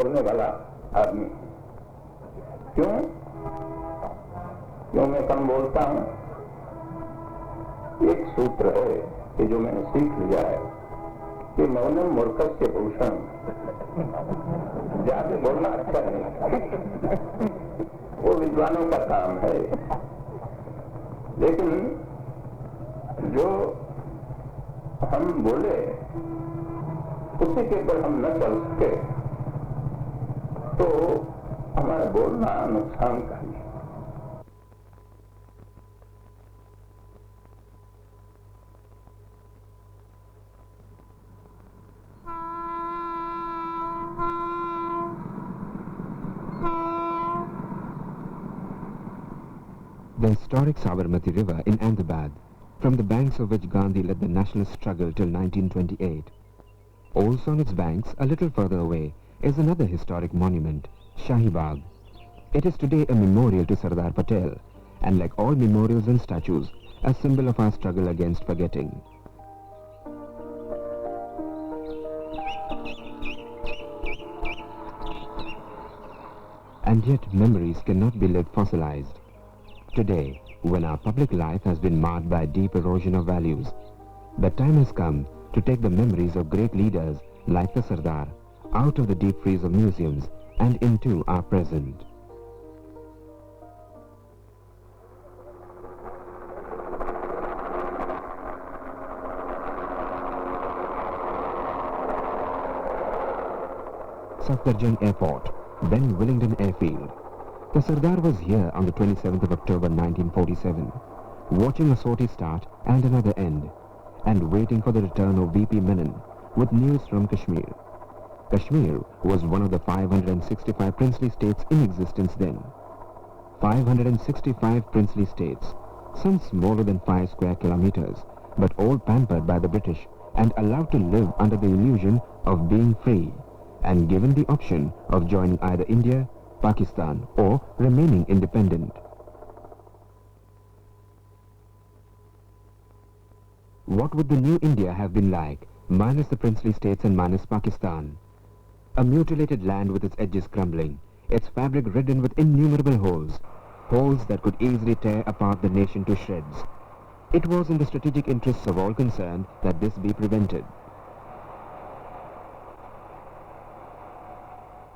बोलने वाला आदमी। क्यों क्यों मैं कम बोलता हूं? एक सूत्र है कि जो मैंने सीख लिया है कि मौनम मूर्खस्य भूषण, ज्यादा बोलना अच्छा नहीं, वो विद्वानों का काम है। लेकिन जो हम बोले उसी के ऊपर हम न चल सके तो हमारा बोलना नुकसानकारी है। The historic Sabarmati River in Ahmedabad, from the banks of which Gandhi led the nationalist struggle till 1928. Also on its banks, a little further away, is another historic monument, Shahi Bagh. It is today a memorial to Sardar Patel, and like all memorials and statues, a symbol of our struggle against forgetting. And yet memories cannot be lived fossilized. Today, when our public life has been marred by deep erosion of values, the time has come to take the memories of great leaders like the Sardar out of the deep freeze of museums and into our present. Safdarjung Airport, then Willingdon Airfield. The Sardar was here on the 27th of October 1947, watching a sortie start and another end, and waiting for the return of VP Menon with news from Kashmir. Kashmir was one of the 565 princely states in existence then. 565 princely states, some smaller than 5 square kilometers, but all pampered by the British and allowed to live under the illusion of being free, and given the option of joining either India, Pakistan, or remaining independent. What would the new India have been like, minus the princely states and minus Pakistan? A mutilated land with its edges crumbling, its fabric ridden with innumerable holes, holes that could easily tear apart the nation to shreds. It was in the strategic interests of all concerned that this be prevented.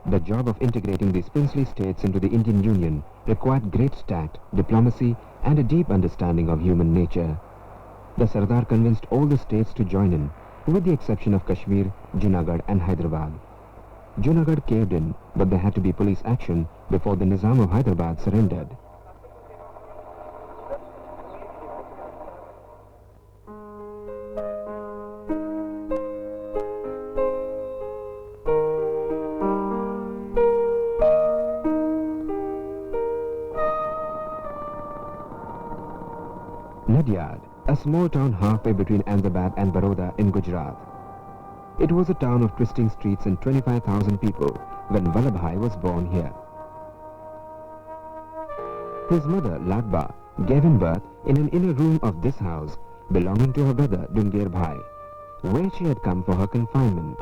The job of integrating these princely states into the Indian Union required great tact, diplomacy, and a deep understanding of human nature. The Sardar convinced all the states to join in, with the exception of Kashmir, Junagadh and Hyderabad. Junagadh caved in, but there had to be police action before the Nizam of Hyderabad surrendered. Nadyad, a small town halfway between Ahmedabad and Baroda in Gujarat. It was a town of twisting streets and 25,000 people when Vallabhbhai was born here. His mother, Ladba, gave him birth in an inner room of this house belonging to her brother, Dungair Bhai, where she had come for her confinement.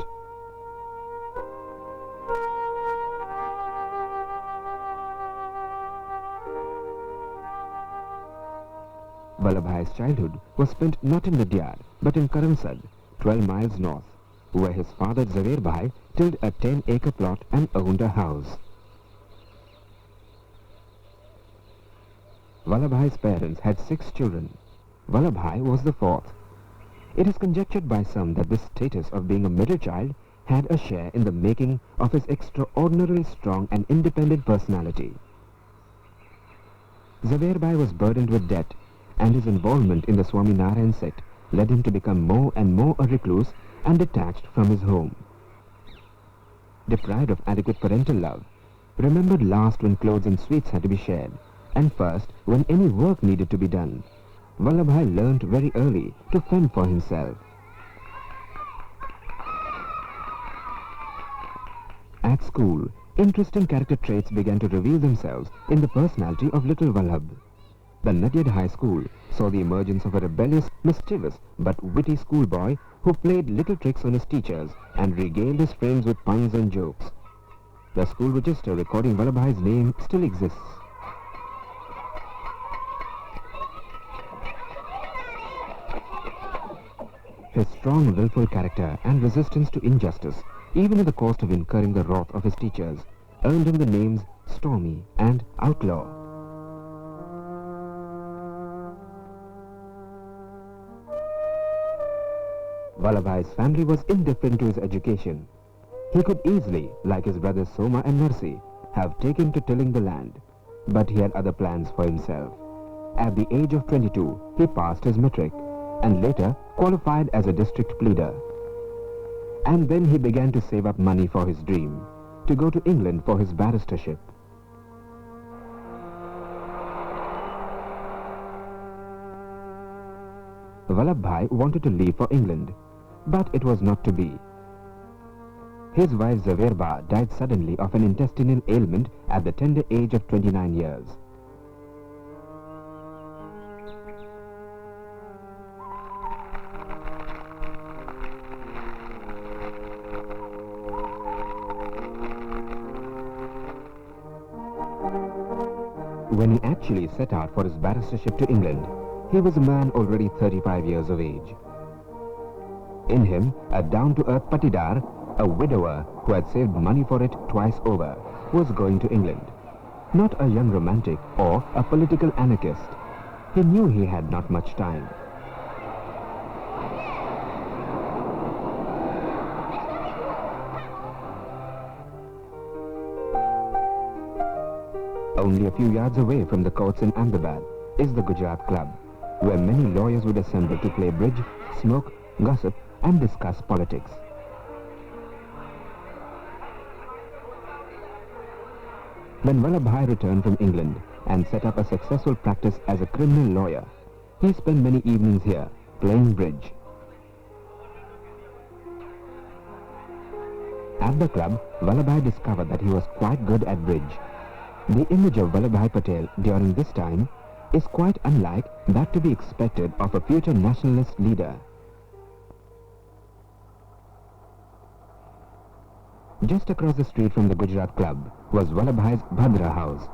Vallabhbhai's childhood was spent not in Nadyad, but in Karamsad, 12 miles north, where his father Zaver Bhai tilled a 10-acre plot and owned a house. Vallabhbhai's parents had 6 children. Vallabhbhai was the 4th. It is conjectured by some that this status of being a middle child had a share in the making of his extraordinarily strong and independent personality. Zaver Bhai was burdened with debt, and his involvement in the Swaminarayan sect led him to become more and more a recluse and detached from his home. Deprived of adequate parental love, remembered last when clothes and sweets had to be shared, and first when any work needed to be done, Vallabhbhai learnt very early to fend for himself. At school, interesting character traits began to reveal themselves in the personality of little Vallabh. The Nadyad High School saw the emergence of a rebellious, mischievous but witty schoolboy who played little tricks on his teachers and regaled his friends with puns and jokes. The school register recording Vallabhbhai's name still exists. His strong, willful character and resistance to injustice, even at the cost of incurring the wrath of his teachers, earned him the names Stormy and Outlaw. Vallabhbhai's family was indifferent to his education. He could easily, like his brothers Soma and Narsi, have taken to tilling the land, but he had other plans for himself. At the age of 22, he passed his matric and later qualified as a district pleader. And then he began to save up money for his dream, to go to England for his barristership. Vallabhbhai wanted to leave for England, but it was not to be. His wife Zaverba died suddenly of an intestinal ailment at the tender age of 29 years. When he actually set out for his barristership to England, he was a man already 35 years of age. In him, a down-to-earth patidar, a widower who had saved money for it twice over, was going to England. Not a young romantic or a political anarchist. He knew he had not much time. Only a few yards away from the courts in Ahmedabad is the Gujarat Club, where many lawyers would assemble to play bridge, smoke, gossip and discuss politics. When Vallabhbhai returned from England and set up a successful practice as a criminal lawyer, he spent many evenings here playing bridge. At the club, Vallabhbhai discovered that he was quite good at bridge. The image of Vallabhbhai Patel during this time is quite unlike that to be expected of a future nationalist leader. Just across the street from the Gujarat Club was Vallabhbhai's Bhadra house.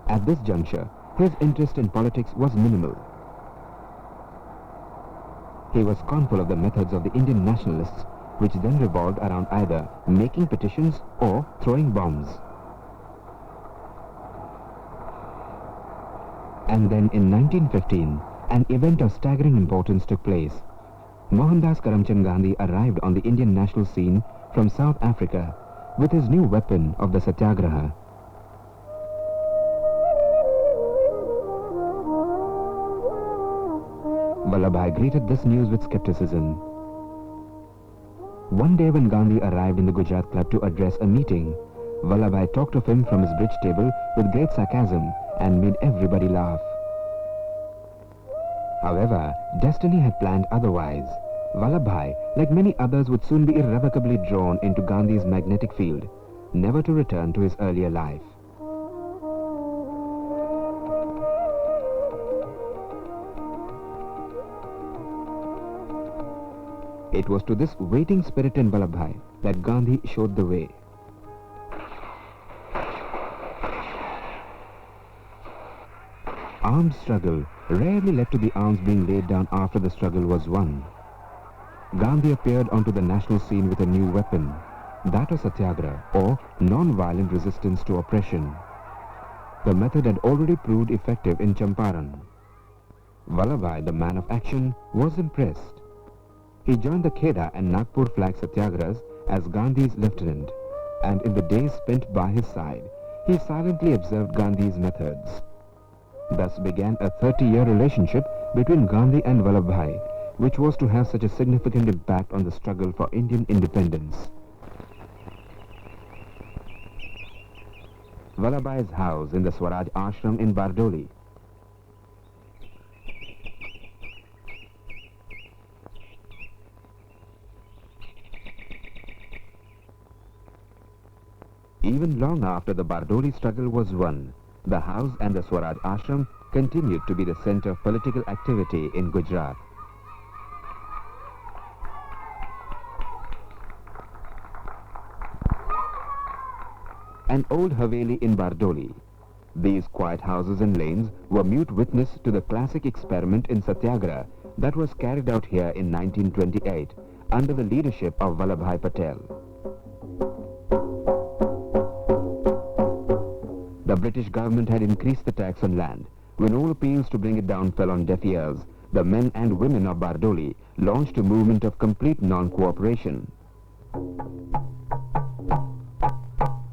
At this juncture, his interest in politics was minimal. He was scornful of the methods of the Indian nationalists, which then revolved around either making petitions or throwing bombs. And then in 1915, an event of staggering importance took place. Mohandas Karamchand Gandhi arrived on the Indian national scene from South Africa with his new weapon of the Satyagraha. Vallabhbhai greeted this news with skepticism. One day when Gandhi arrived in the Gujarat Club to address a meeting, Vallabhbhai talked of him from his bridge table with great sarcasm and made everybody laugh. However, destiny had planned otherwise. Vallabhbhai, like many others, would soon be irrevocably drawn into Gandhi's magnetic field, never to return to his earlier life. It was to this waiting spirit in Vallabhbhai that Gandhi showed the way. Armed struggle rarely led to the arms being laid down after the struggle was won. Gandhi appeared onto the national scene with a new weapon, that of Satyagraha, or non-violent resistance to oppression. The method had already proved effective in Champaran. Vallabhbhai, the man of action, was impressed. He joined the Kheda and Nagpur flag satyagrahas as Gandhi's lieutenant, and in the days spent by his side, he silently observed Gandhi's methods. Thus began a 30-year relationship between Gandhi and Vallabhbhai, which was to have such a significant impact on the struggle for Indian independence. Vallabhbhai's house in the Swaraj ashram in Bardoli. Even long after the Bardoli struggle was won, the house and the Swaraj ashram continued to be the center of political activity in Gujarat. an old Haveli in Bardoli. These quiet houses and lanes were mute witness to the classic experiment in Satyagraha that was carried out here in 1928 under the leadership of Vallabhbhai Patel. The British government had increased the tax on land. When all appeals to bring it down fell on deaf ears, the men and women of Bardoli launched a movement of complete non-cooperation.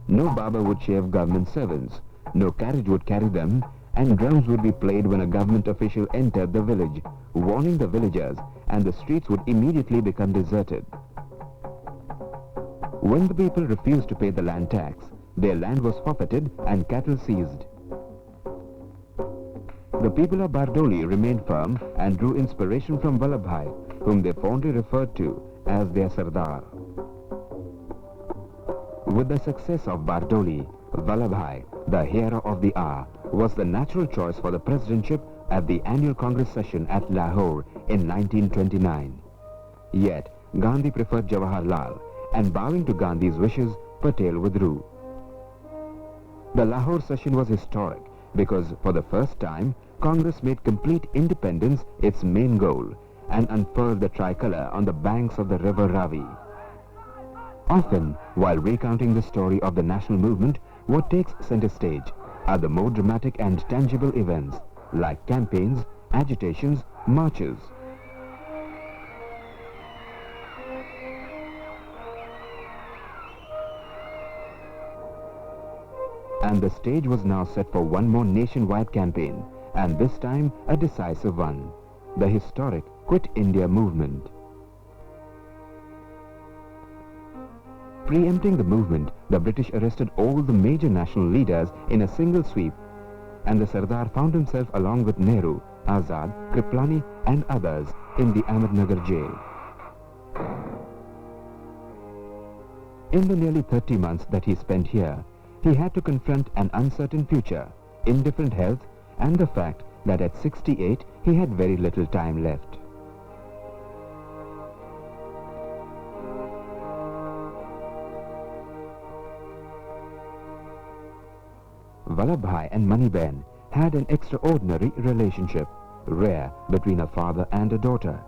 No barber would shave government servants, no carriage would carry them, and drums would be played when a government official entered the village, warning the villagers, and the streets would immediately become deserted. When the people refused to pay the land tax, their land was forfeited and cattle seized. The people of Bardoli remained firm and drew inspiration from Vallabhbhai, whom they fondly referred to as their Sardar. With the success of Bardoli, Vallabhbhai, the hero of the hour, was the natural choice for the presidentship at the annual Congress session at Lahore in 1929. Yet, Gandhi preferred Jawaharlal, and bowing to Gandhi's wishes, Patel withdrew. The Lahore session was historic because for the first time, Congress made complete independence its main goal and unfurled the tricolour on the banks of the river Ravi. Often, while recounting the story of the national movement, what takes center stage are the more dramatic and tangible events like campaigns, agitations, marches. And the stage was now set for one more nationwide campaign, and this time a decisive one, the historic Quit India movement. Preempting the movement, the British arrested all the major national leaders in a single sweep, and the Sardar found himself along with Nehru, Azad, Kriplani and others in the Ahmednagar jail. In the nearly 30 months that he spent here, he had to confront an uncertain future, indifferent health, and the fact that at 68 he had very little time left. Vallabhbhai and Maniben had an extraordinary relationship, rare between a father and a daughter.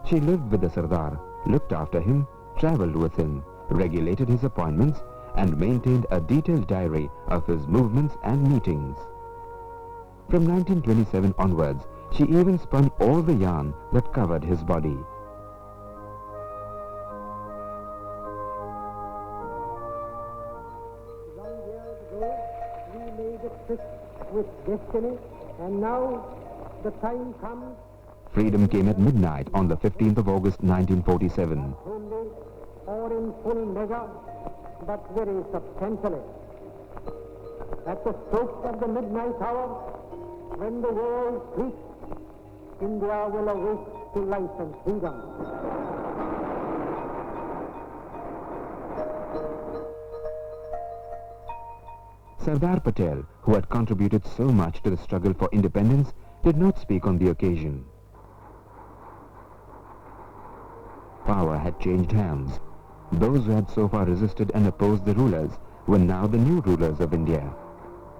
She lived with the Sardar, looked after him, travelled with him, regulated his appointments, and maintained a detailed diary of his movements and meetings. From 1927 onwards, she even spun all the yarn that covered his body. Long years ago, we made a tryst with destiny, and now the time comes. Freedom came at midnight on the 15th of August 1947. Only or in full measure, but very substantially. At the stroke of the midnight hour, when the world sleeps, India will awake to life and freedom. Sardar Patel, who had contributed so much to the struggle for independence, did not speak on the occasion. Power had changed hands. Those who had so far resisted and opposed the rulers were now the new rulers of India.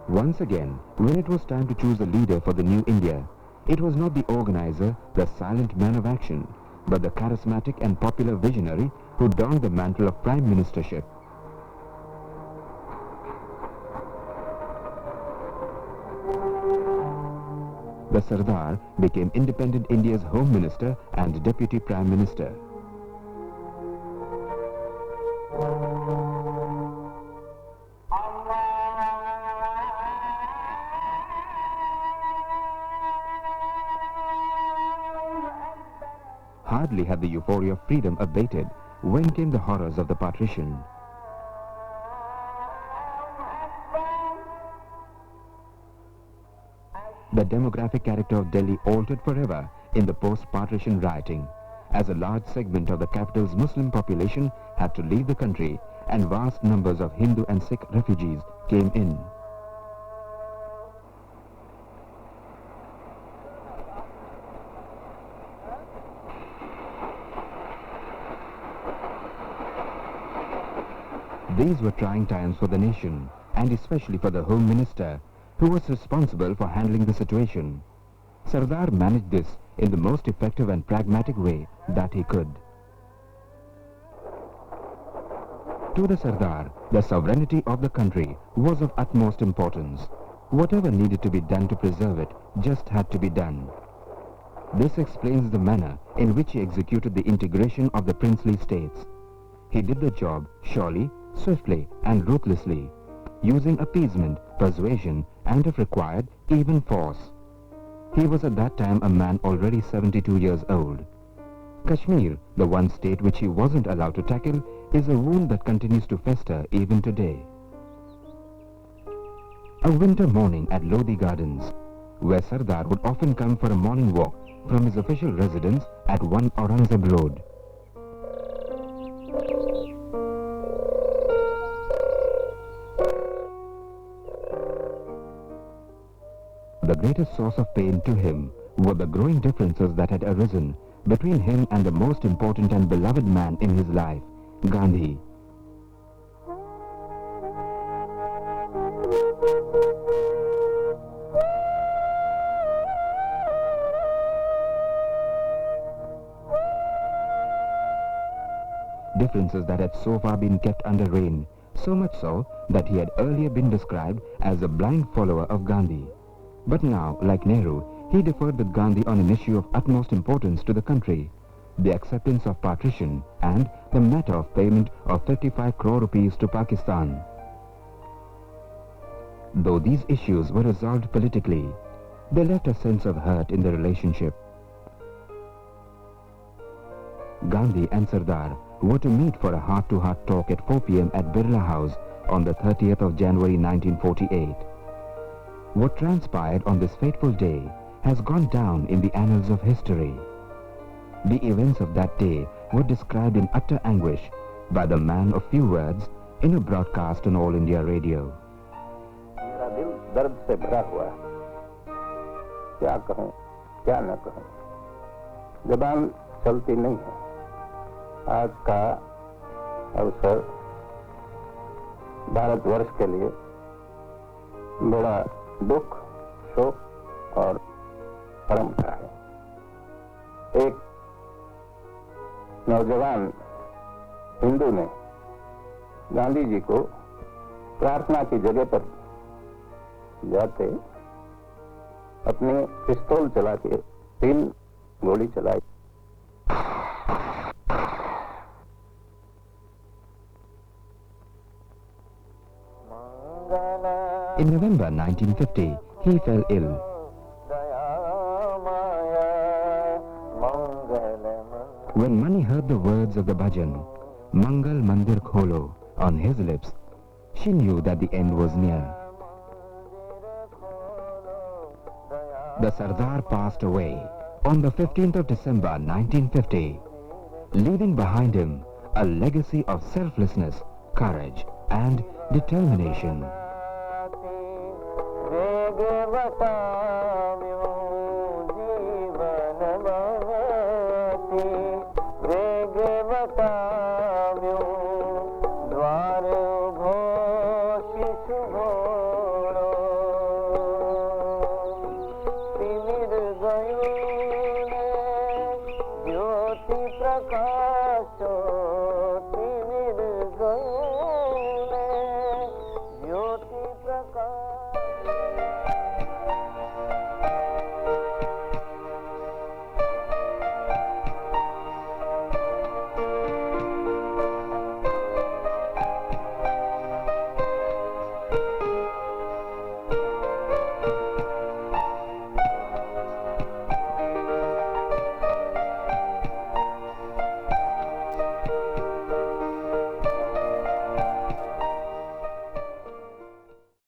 Once again, when it was time to choose a leader for the new India, it was not the organizer, the silent man of action, but the charismatic and popular visionary who donned the mantle of prime ministership. The Sardar became independent India's Home Minister and Deputy Prime Minister. Hardly had the euphoria of freedom abated when came the horrors of the partition. The demographic character of Delhi altered forever in the post-partition rioting, as a large segment of the capital's Muslim population had to leave the country and vast numbers of Hindu and Sikh refugees came in. These were trying times for the nation, and especially for the Home Minister, who was responsible for handling the situation. Sardar managed this in the most effective and pragmatic way that he could. To the Sardar, the sovereignty of the country was of utmost importance. Whatever needed to be done to preserve it just had to be done. This explains the manner in which he executed the integration of the princely states. He did the job surely, swiftly and ruthlessly, using appeasement, persuasion and, if required, even force. He was at that time a man already 72 years old. Kashmir, the one state which he wasn't allowed to tackle, is a wound that continues to fester even today. A winter morning at Lodi Gardens, where Sardar would often come for a morning walk from his official residence at 1 Aurangzeb Road. The greatest source of pain to him were the growing differences that had arisen between him and the most important and beloved man in his life, Gandhi. Differences that had so far been kept under rein, so much so that he had earlier been described as a blind follower of Gandhi. But now, like Nehru, he differed with Gandhi on an issue of utmost importance to the country, the acceptance of partition and the matter of payment of 55 crore rupees to Pakistan. Though these issues were resolved politically, they left a sense of hurt in the relationship. Gandhi and Sardar were to meet for a heart-to-heart talk at 4 p.m. at Birla House on the 30th of January 1948. What transpired on this fateful day has gone down in the annals of history. The events of that day were described in utter anguish by the man of few words in a broadcast on All India Radio. मेरा दिल दर्द से भरा हुआ है, क्या कहूँ क्या न कहूँ, ज़बान चलती नहीं है। आज का अवसर भारतवर्ष के लिए बड़ा दुख, शोक और परम का है। एक नौजवान हिंदू ने गांधी जी को प्रार्थना की जगह पर जाते अपनी पिस्तौल चला के 3 गोली चलाई। In November 1950, he fell ill. When Mani heard the words of the bhajan, Mangal Mandir Kholo, on his lips, she knew that the end was near. The Sardar passed away on the 15th of December 1950, leaving behind him a legacy of selflessness, courage and determination.